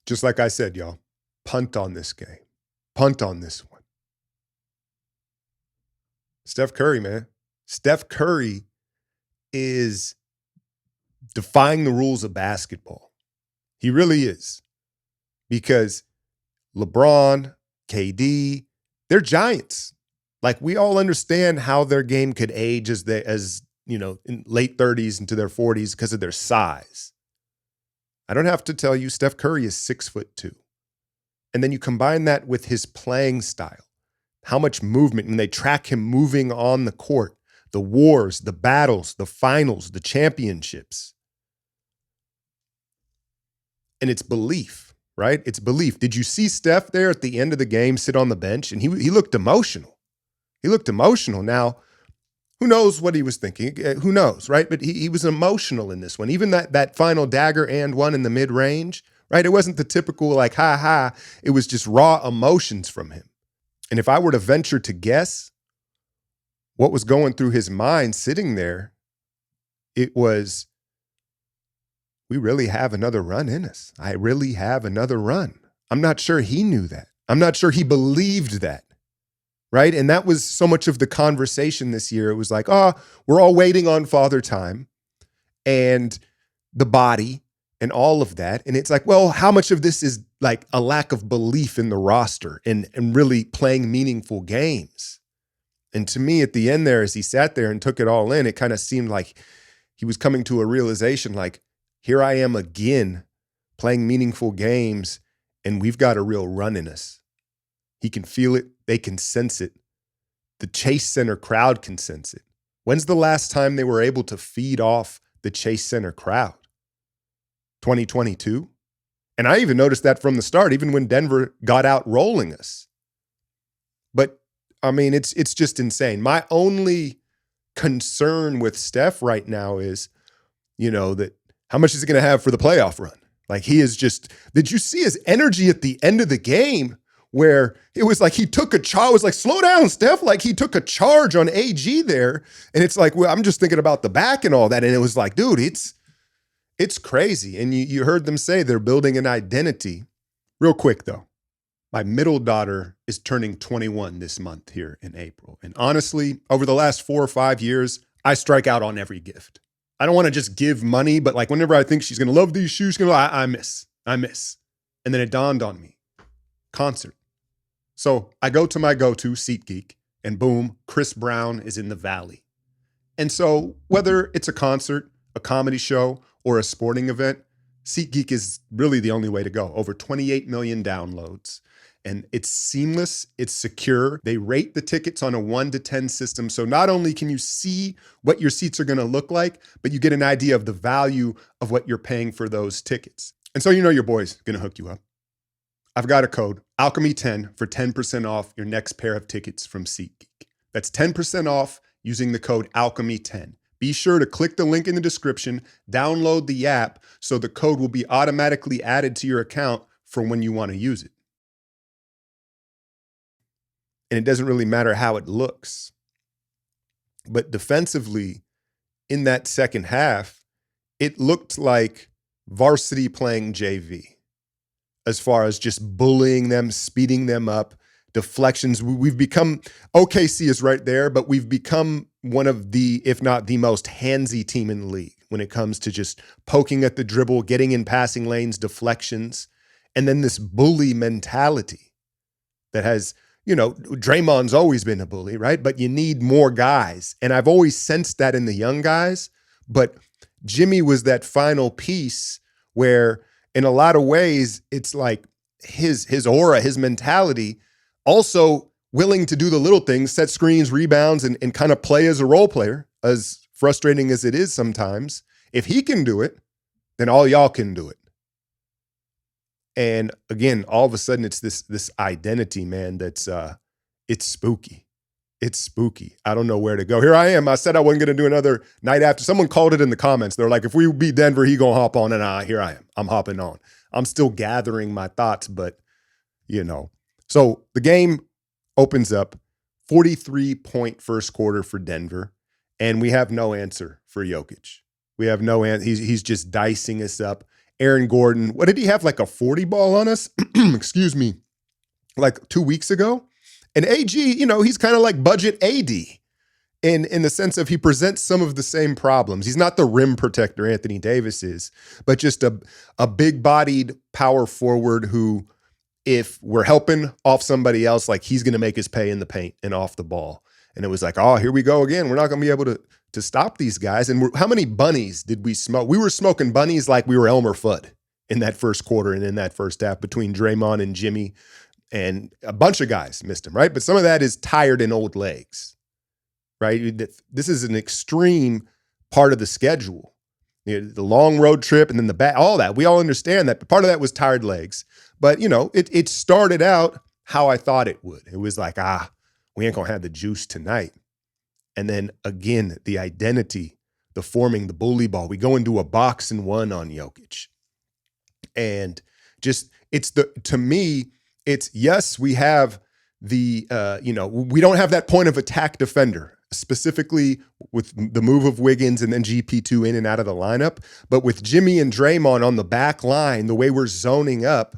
Just like I said, y'all, punt on this game. Punt on this one. Steph Curry, man. Steph Curry is defying the rules of basketball. He really is. Because LeBron, KD, they're giants. Like, we all understand how their game could age as in late 30s into their 40s because of their size. I don't have to tell you, Steph Curry is 6'2". And then you combine that with his playing style, how much movement, and they track him moving on the court, the wars, the battles, the finals, the championships. And it's belief, right? It's belief. Did you see Steph there at the end of the game sit on the bench? And he looked emotional. He looked emotional. Now, who knows what he was thinking? Who knows, right? But he was emotional in this one. Even that final dagger and one in the mid-range, right? It wasn't the typical like, ha ha. It was just raw emotions from him. And if I were to venture to guess what was going through his mind sitting there, it was, we really have another run in us. I really have another run. I'm not sure he knew that. I'm not sure he believed that. Right. And that was so much of the conversation this year. It was like, we're all waiting on Father Time and the body and all of that. And it's like, well, how much of this is like a lack of belief in the roster and really playing meaningful games? And to me, at the end there, as he sat there and took it all in, it kind of seemed like he was coming to a realization like, here I am again playing meaningful games, and we've got a real run in us. He can feel it. They can sense it. The Chase Center crowd can sense it. When's the last time they were able to feed off the Chase Center crowd? 2022? And I even noticed that from the start, even when Denver got out rolling us. But, I mean, it's just insane. My only concern with Steph right now is, that how much is he going to have for the playoff run? Like, he is just, did you see his energy at the end of the game? Where it was like he took a charge. I was like, slow down, Steph. Like, he took a charge on AG there. And it's like, well, I'm just thinking about the back and all that. And it was like, dude, it's crazy. And you heard them say they're building an identity. Real quick, though. My middle daughter is turning 21 this month here in April. And honestly, over the last 4 or 5 years, I strike out on every gift. I don't want to just give money, but like whenever I think she's going to love these shoes, I miss. And then it dawned on me. Concert. So I go to my go-to, SeatGeek, and boom, Chris Brown is in the Valley. And so whether it's a concert, a comedy show, or a sporting event, SeatGeek is really the only way to go. Over 28 million downloads. And it's seamless, it's secure. They rate the tickets on a 1 to 10 system. So not only can you see what your seats are gonna look like, but you get an idea of the value of what you're paying for those tickets. And so your boy's gonna hook you up. I've got a code, Alchemy10, for 10% off your next pair of tickets from SeatGeek. That's 10% off using the code Alchemy10. Be sure to click the link in the description, download the app, so the code will be automatically added to your account for when you want to use it. And it doesn't really matter how it looks. But defensively, in that second half, it looked like varsity playing JV. As far as just bullying them, speeding them up, deflections. We've become, OKC is right there, but we've become one of the, if not the most handsy team in the league when it comes to just poking at the dribble, getting in passing lanes, deflections, and then this bully mentality that has, Draymond's always been a bully, right? But you need more guys. And I've always sensed that in the young guys, but Jimmy was that final piece where, in a lot of ways, it's like his aura, his mentality, also willing to do the little things, set screens, rebounds, and kind of play as a role player, as frustrating as it is sometimes. If he can do it, then all y'all can do it. And again, all of a sudden, it's this identity, man, that's it's spooky. It's spooky. I don't know where to go. Here I am. I said I wasn't going to do another night after. Someone called it in the comments. They're like, if we beat Denver, he going to hop on. And here I am. I'm hopping on. I'm still gathering my thoughts, but, So the game opens up, 43-point first quarter for Denver, and we have no answer for Jokic. We have no answer. He's just dicing us up. Aaron Gordon. What did he have? Like a 40 ball on us? Excuse me. Like 2 weeks ago. And AG, he's kind of like budget AD in the sense of he presents some of the same problems. He's not the rim protector Anthony Davis is, but just a big-bodied power forward who, if we're helping off somebody else, like he's going to make us pay in the paint and off the ball. And it was like, oh, here we go again. We're not going to be able to stop these guys. And how many bunnies did we smoke? We were smoking bunnies like we were Elmer Fudd in that first quarter and in that first half between Draymond and Jimmy. And a bunch of guys missed him, right? But some of that is tired and old legs, right? This is an extreme part of the schedule. The long road trip and then the back, all that. We all understand that. But part of that was tired legs. But, it started out how I thought it would. It was like, we ain't going to have the juice tonight. And then, again, the identity, the forming, the bully ball. We go into a 1-on-1 on Jokic. And just, to me, it's, yes, we have we don't have that point of attack defender, specifically with the move of Wiggins and then GP2 in and out of the lineup. But with Jimmy and Draymond on the back line, the way we're zoning up,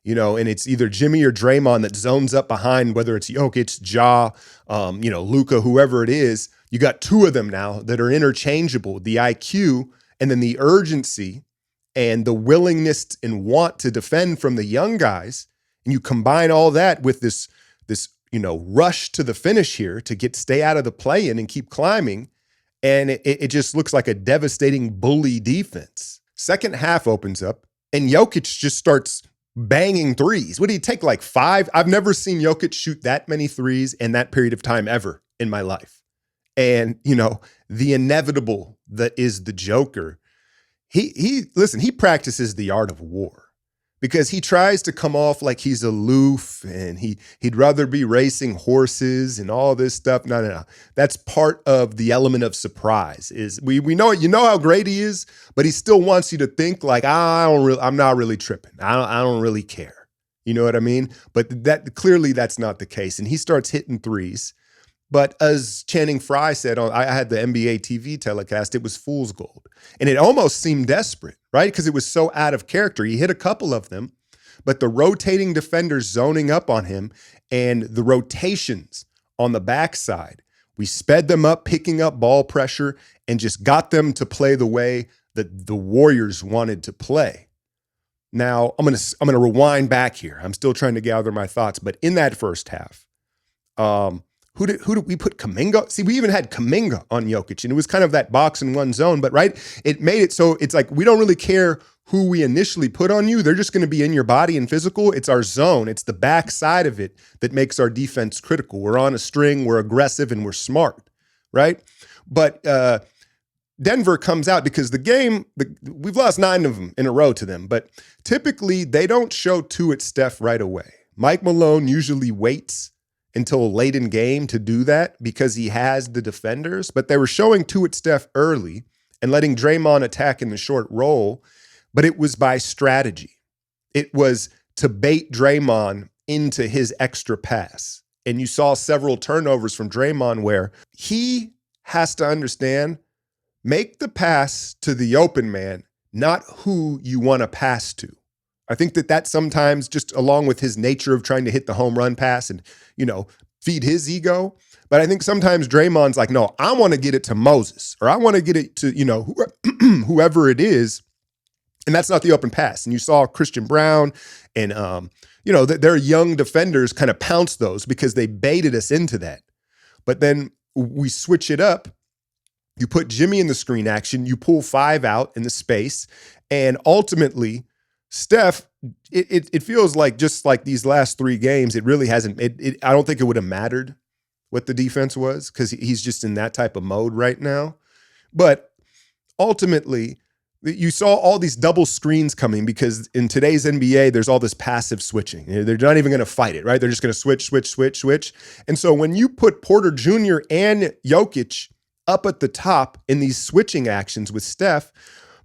and it's either Jimmy or Draymond that zones up behind, whether it's Jokic, Ja, Luka, whoever it is, you got two of them now that are interchangeable, the IQ and then the urgency and the willingness and want to defend from the young guys. And you combine all that with this rush to the finish here to stay out of the play-in and keep climbing. And it just looks like a devastating bully defense. Second half opens up and Jokic just starts banging threes. What did he take, like 5? I've never seen Jokic shoot that many threes in that period of time ever in my life. And, the inevitable that is the Joker, he practices the art of war. Because he tries to come off like he's aloof and he'd rather be racing horses and all this stuff. No. That's part of the element of surprise. Is we know it. You know how great he is, but he still wants you to think like, I'm not really tripping. I don't really care. You know what I mean? But that's not the case. And he starts hitting threes. But as Channing Frye said, I had the NBA TV telecast, it was fool's gold. And it almost seemed desperate, right? Because it was so out of character. He hit a couple of them, but the rotating defenders zoning up on him and the rotations on the backside, we sped them up, picking up ball pressure, and just got them to play the way that the Warriors wanted to play. Now, I'm gonna rewind back here. I'm still trying to gather my thoughts, but in that first half, who did we put Kuminga? See, we even had Kuminga on Jokic, and it was kind of that 1-on-1 zone, but right, it made it so it's like we don't really care who we initially put on you. They're just going to be in your body and physical. It's our zone. It's the back side of it that makes our defense critical. We're on a string, we're aggressive, and we're smart, right? But Denver comes out because we've lost 9 of them in a row to them, but typically they don't show two at Steph right away. Mike Malone usually waits until late in game to do that because he has the defenders, but they were showing two at Steph early and letting Draymond attack in the short roll, but it was by strategy. It was to bait Draymond into his extra pass. And you saw several turnovers from Draymond where he has to understand, make the pass to the open man, not who you want to pass to. I think that sometimes, just along with his nature of trying to hit the home run pass and, feed his ego. But I think sometimes Draymond's like, no, I want to get it to Moses, or I want to get it to, whoever it is. And that's not the open pass. And you saw Christian Brown and, their young defenders kind of pounce those because they baited us into that. But then we switch it up. You put Jimmy in the screen action, you pull 5 out in the space, and ultimately Steph, it feels like just like these last 3 games, it really hasn't, I don't think it would have mattered what the defense was because he's just in that type of mode right now. But ultimately, you saw all these double screens coming because in today's NBA, there's all this passive switching. They're not even going to fight it, right? They're just going to switch. And so when you put Porter Jr. and Jokic up at the top in these switching actions with Steph,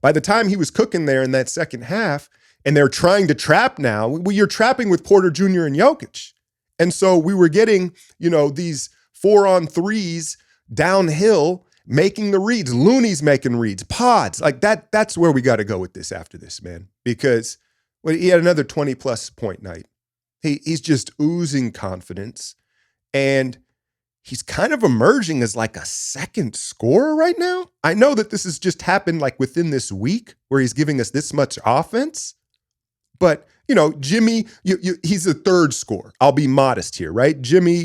by the time he was cooking there in that second half, and they're trying to trap now, you're trapping with Porter Jr. and Jokic. And so we were getting, these 4-on-3s downhill, making the reads. Looney's making reads. Pods. Like that's where we got to go with this after this, man. Because he had another 20-plus point night. He's just oozing confidence. And he's kind of emerging as like a second scorer right now. I know that this has just happened like within this week where he's giving us this much offense. But, Jimmy, he's a third scorer. I'll be modest here, right? Jimmy,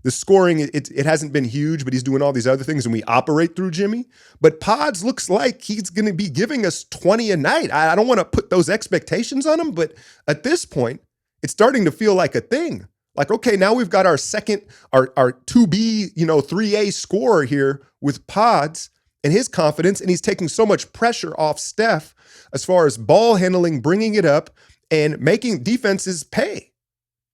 the scoring, it hasn't been huge, but he's doing all these other things, and we operate through Jimmy. But Pods looks like he's going to be giving us 20 a night. I don't want to put those expectations on him, but at this point, it's starting to feel like a thing. Like, okay, now we've got our 2B, 3A scorer here with Pods and his confidence, and he's taking so much pressure off Steph as far as ball handling, bringing it up, and making defenses pay.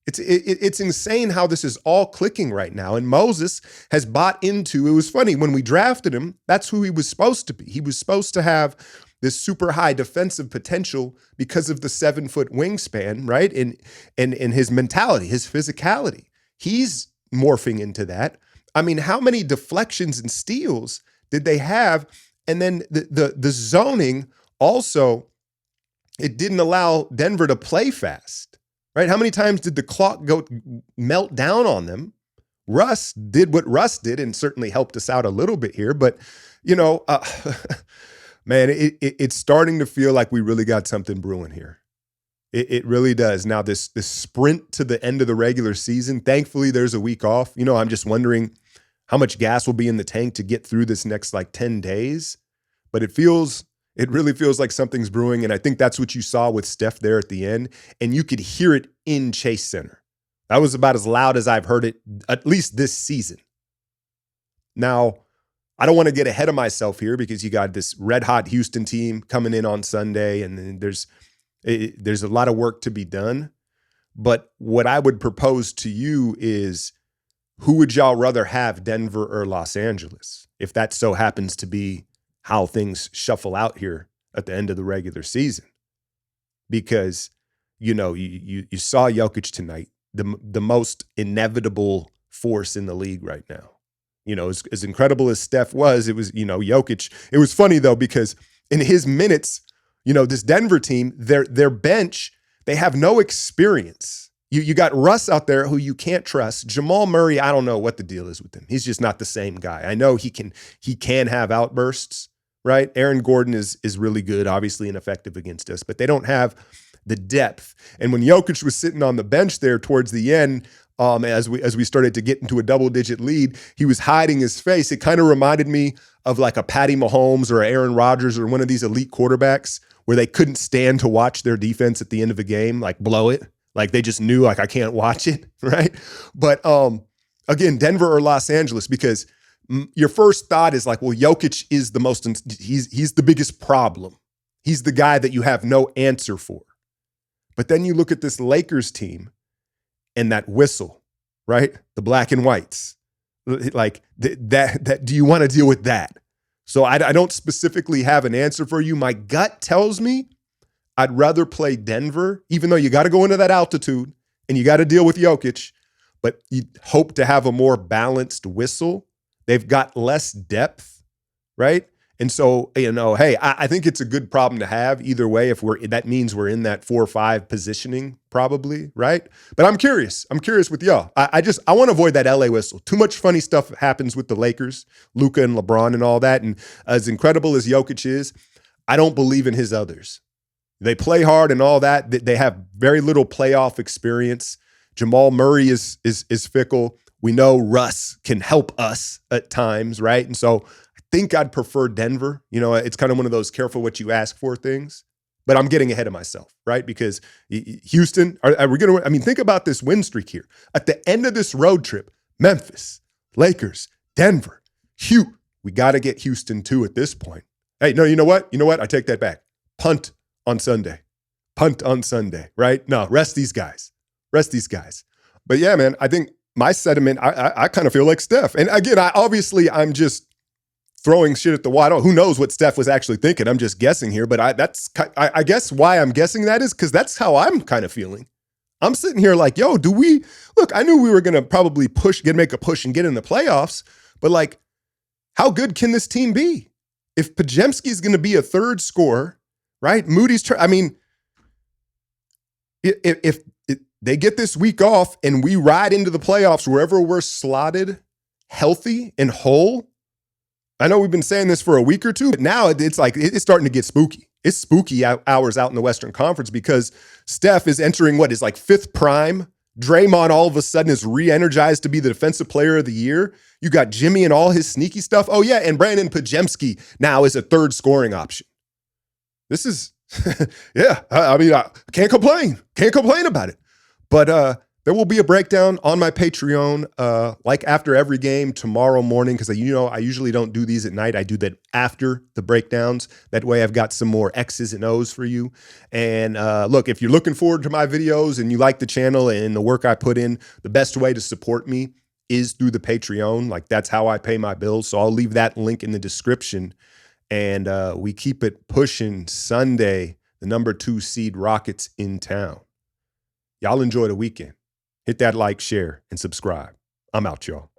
It's insane how this is all clicking right now. And Moses has bought into, it was funny, when we drafted him, that's who he was supposed to be. He was supposed to have this super high defensive potential because of the 7-foot wingspan, right? And his mentality, his physicality. He's morphing into that. I mean, how many deflections and steals did they have? And then the zoning also, it didn't allow Denver to play fast. Right? How many times did the clock melt down on them? Russ did what Russ did and certainly helped us out a little bit here. But, man, it's starting to feel like we really got something brewing here. It really does. Now, this sprint to the end of the regular season, thankfully there's a week off. I'm just wondering how much gas will be in the tank to get through this next 10 days. But it really feels like something's brewing, and I think that's what you saw with Steph there at the end, and you could hear it in Chase Center. That was about as loud as I've heard it, at least this season. Now, I don't want to get ahead of myself here because you got this red-hot Houston team coming in on Sunday, and then there's a lot of work to be done. But what I would propose to you is, who would y'all rather have, Denver or Los Angeles, if that so happens to be how things shuffle out here at the end of the regular season? Because, you saw Jokic tonight, the most inevitable force in the league right now. As incredible as Steph was, it was, Jokic. It was funny though, because in his minutes, this Denver team, their bench, they have no experience. You got Russ out there who you can't trust. Jamal Murray, I don't know what the deal is with him. He's just not the same guy. I know he can have outbursts. Right? Aaron Gordon is really good, obviously, and effective against us, but they don't have the depth. And when Jokic was sitting on the bench there towards the end, as we started to get into a double-digit lead, he was hiding his face. It kind of reminded me of like a Patty Mahomes or Aaron Rodgers or one of these elite quarterbacks where they couldn't stand to watch their defense at the end of a game, like blow it. Like they just knew, like, I can't watch it, right? But again, Denver or Los Angeles, because your first thought is like, well, Jokic is he's the biggest problem. He's the guy that you have no answer for. But then you look at this Lakers team and that whistle, right? The black and whites. Like that do you want to deal with that? So I don't specifically have an answer for you. My gut tells me I'd rather play Denver, even though you got to go into that altitude and you got to deal with Jokic, but you hope to have a more balanced whistle. They've got less depth, right? And so, hey, I think it's a good problem to have either way. That means we're in that 4-5 positioning probably, right? But I'm curious with y'all. I want to avoid that LA whistle. Too much funny stuff happens with the Lakers, Luka and LeBron and all that. And as incredible as Jokic is, I don't believe in his others. They play hard and all that. They have very little playoff experience. Jamal Murray is fickle. We know Russ can help us at times, right? And so I think I'd prefer Denver. It's kind of one of those careful what you ask for things, but I'm getting ahead of myself, right? Because Houston, are we going to, think about this win streak here. At the end of this road trip, Memphis, Lakers, Denver, we got to get Houston too at this point. Hey, no, you know what? I take that back. Punt on Sunday, right? No, rest these guys. But yeah, man, I think my sentiment, I kind of feel like Steph. And again, I'm just throwing shit at the wall. Who knows what Steph was actually thinking? I'm just guessing here. But I guess why I'm guessing that is because that's how I'm kind of feeling. I'm sitting here like, yo, I knew we were going to probably make a push and get in the playoffs. But like, how good can this team be? If Podziemski's going to be a third scorer, right? I mean, if they get this week off and we ride into the playoffs wherever we're slotted, healthy and whole, I know we've been saying this for a week or two, but now it's like it's starting to get spooky. It's spooky hours out in the Western Conference because Steph is entering what is like fifth prime. Draymond all of a sudden is re-energized to be the defensive player of the year. You got Jimmy and all his sneaky stuff. Oh yeah, and Brandon Podziemski now is a third scoring option. This is, yeah, I mean, I can't complain. Can't complain about it. But there will be a breakdown on my Patreon, like after every game tomorrow morning, because I usually don't do these at night. I do that after the breakdowns. That way I've got some more X's and O's for you. And look, if you're looking forward to my videos and you like the channel and the work I put in, the best way to support me is through the Patreon. Like that's how I pay my bills. So I'll leave that link in the description. And we keep it pushing Sunday, the number 2 seed Rockets in town. Y'all enjoy the weekend. Hit that like, share, and subscribe. I'm out, y'all.